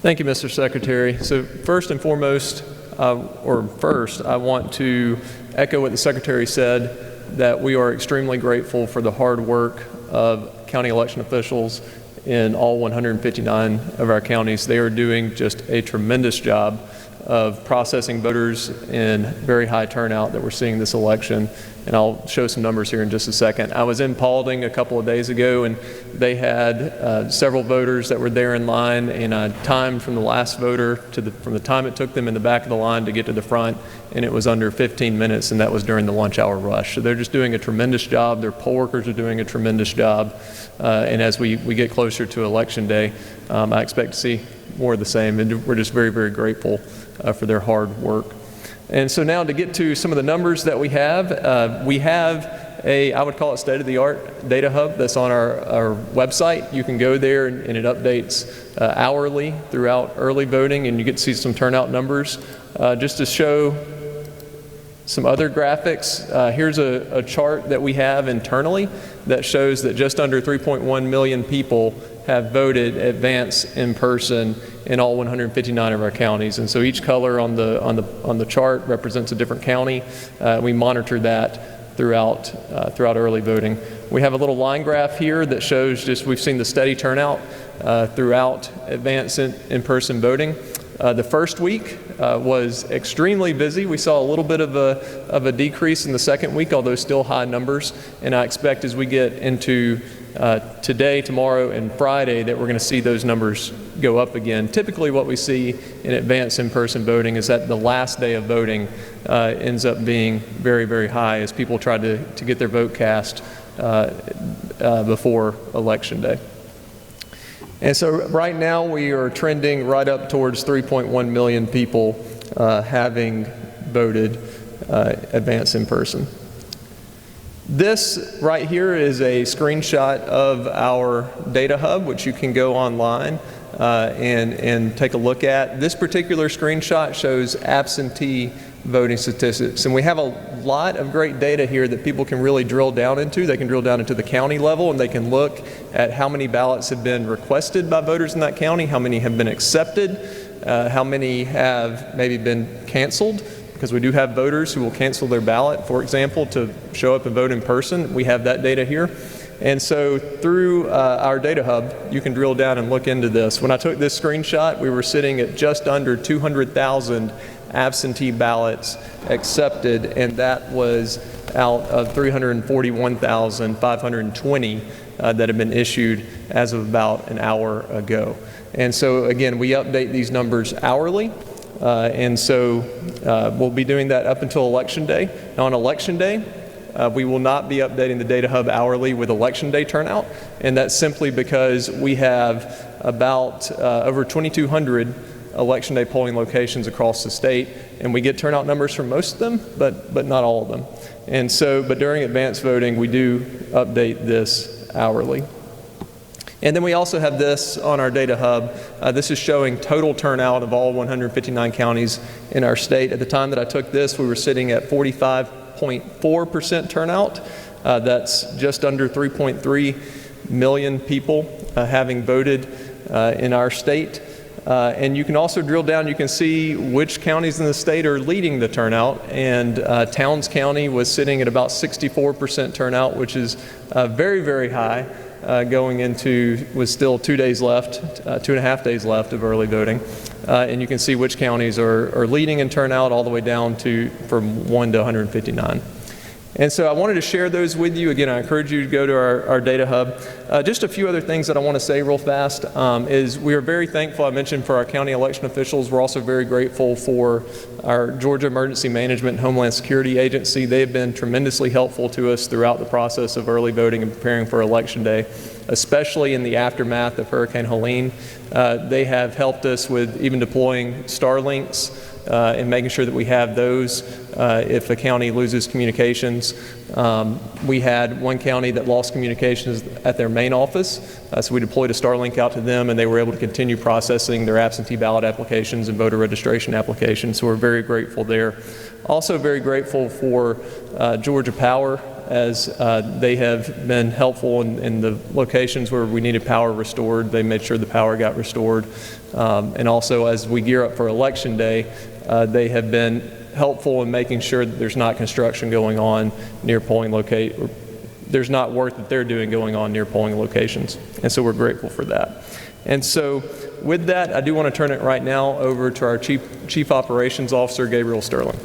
Thank you, Mr. Secretary. So first and foremost, I want to echo what the Secretary said, that we are extremely grateful for the hard work of county election officials in all 159 of our counties. They are doing just a tremendous job of processing voters in very high turnout that we're seeing this election. And I'll show some numbers here in just a second. I was in Paulding a couple of days ago, and they had several voters that were there in line, and I timed from the last voter from the time it took them in the back of the line to get to the front, and it was under 15 minutes, and that was during the lunch hour rush. So they're just doing a tremendous job. Their poll workers are doing a tremendous job. And as we get closer to Election Day, I expect to see more of the same, and we're just very, very grateful for their hard work. And so now to get to some of the numbers that we have I would call it state-of-the-art data hub that's on our website. You can go there and it updates hourly throughout early voting, and you get to see some turnout numbers. Just to show some other graphics, here's a chart that we have internally that shows that just under 3.1 million people have voted advance in person in all 159 of our counties. And so each color on the chart represents a different county. We monitor that throughout early voting. We have a little line graph here that shows we've seen the steady turnout throughout advance in-person voting. The first week was extremely busy. We saw a little bit of a decrease in the second week, although still high numbers. And I expect as we get into today, tomorrow, and Friday that we're going to see those numbers go up again. Typically what we see in advance in-person voting is that the last day of voting ends up being very, very high as people try to get their vote cast before Election Day. And so right now we are trending right up towards 3.1 million people having voted advance in person. This right here is a screenshot of our data hub, which you can go online and take a look at. This particular screenshot shows absentee voting statistics, and we have a lot of great data here that people can really drill down into. They can drill down into the county level, and they can look at how many ballots have been requested by voters in that county, how many have been accepted, how many have maybe been canceled, because we do have voters who will cancel their ballot, for example, to show up and vote in person. We have that data here. And so through our data hub, you can drill down and look into this. When I took this screenshot, we were sitting at just under 200,000 absentee ballots accepted, and that was out of 341,520 that have been issued as of about an hour ago. And so again, we update these numbers hourly, and so we'll be doing that up until Election Day. Now on Election Day, we will not be updating the data hub hourly with Election Day turnout, and that's simply because we have about over 2,200 Election Day polling locations across the state, and we get turnout numbers from most of them, but not all of them. And so, but during advance voting, we do update this hourly. And then we also have this on our data hub. This is showing total turnout of all 159 counties in our state. At the time that I took this, we were sitting at 45.4% turnout. That's just under 3.3 million people having voted in our state. And you can also drill down, you can see which counties in the state are leading the turnout, and Towns County was sitting at about 64% turnout, which is very, very high, going into, with still 2 days left, 2.5 days left of early voting. And you can see which counties are leading in turnout all the way down to from 1 to 159. And so I wanted to share those with you. Again, I encourage you to go to our data hub. Just a few other things that I want to say real fast is we are very thankful, I mentioned, for our county election officials. We're also very grateful for our Georgia Emergency Management and Homeland Security Agency. They have been tremendously helpful to us throughout the process of early voting and preparing for Election Day, especially in the aftermath of Hurricane Helene. They have helped us with even deploying Starlinks and making sure that we have those if a county loses communications. We had one county that lost communications at their main office, so we deployed a Starlink out to them, and they were able to continue processing their absentee ballot applications and voter registration applications, so we're very grateful there. Also very grateful for Georgia Power. as they have been helpful in the locations where we needed power restored. They made sure the power got restored. And also, as we gear up for Election Day, they have been helpful in making sure that there's not construction going on near polling locations. There's not work that they're doing going on near polling locations. And so we're grateful for that. And so with that, I do want to turn it right now over to our Chief Operations Officer, Gabriel Sterling.